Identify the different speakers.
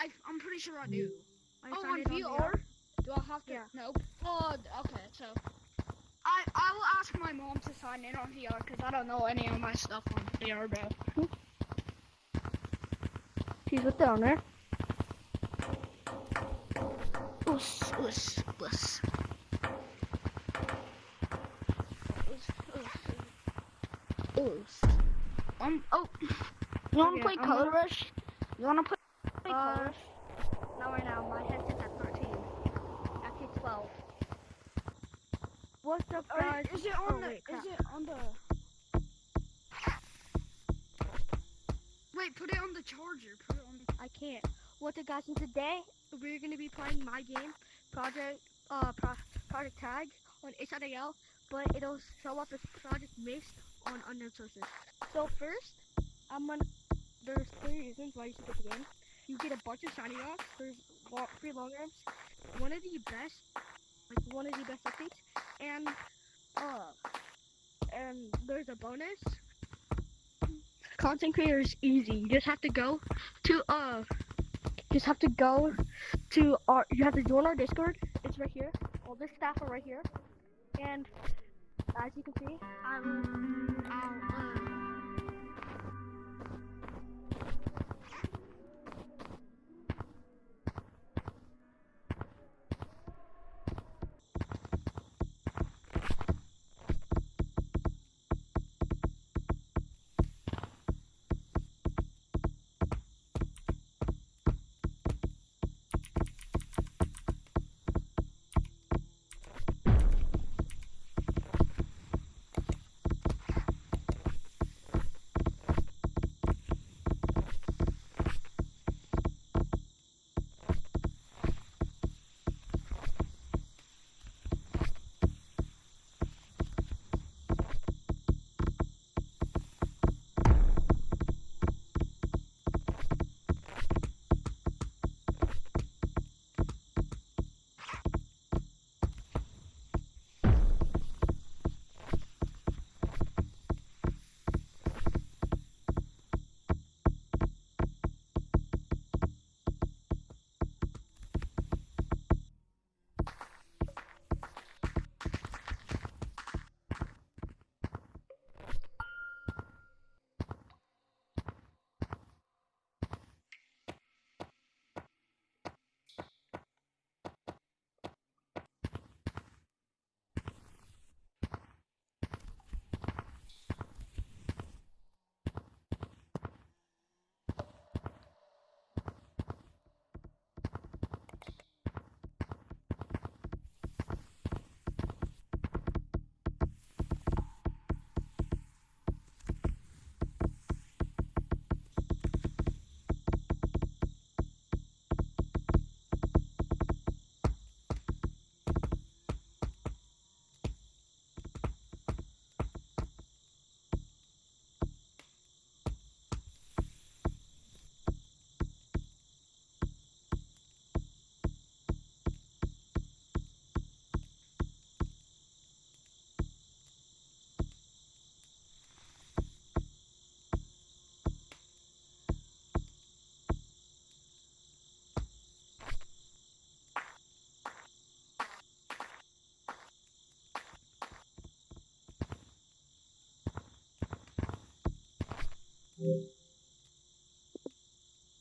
Speaker 1: I'm pretty sure I do.
Speaker 2: I
Speaker 1: Oh,
Speaker 2: signed
Speaker 1: on
Speaker 2: it
Speaker 1: VR?
Speaker 2: Do I have to?
Speaker 1: Yeah.
Speaker 2: Nope. Oh, okay. So
Speaker 1: I will ask my mom to sign in on VR because I don't know any of my stuff on VR, bro.
Speaker 2: she's with the owner.
Speaker 1: Us.
Speaker 2: Us.
Speaker 1: Oh.
Speaker 2: You wanna
Speaker 1: Okay,
Speaker 2: play
Speaker 1: I'm
Speaker 2: Color
Speaker 1: gonna-
Speaker 2: Rush? You wanna play Color
Speaker 1: Uh,
Speaker 2: Rush? Not right now. My headset's at 13. Actually 12. What's up, guys?
Speaker 1: Is it on
Speaker 2: Oh,
Speaker 1: the?
Speaker 2: wait, crap.
Speaker 1: Is it on the? Wait, put it on the charger. Put it on.
Speaker 2: I can't. What's up, guys? And today we're gonna be playing my game, Project Tag on HIDL, but it'll show up as Project Mist on Unknown Sources. So first, there's 3 reasons why you should get the game. You get a bunch of shiny rocks. There's 3 long arms. One of the best updates, and there's a bonus. Content creator is easy. You just have to go to you have to join our Discord. It's right here. All this staff are right here. And as you can see,
Speaker 1: uh.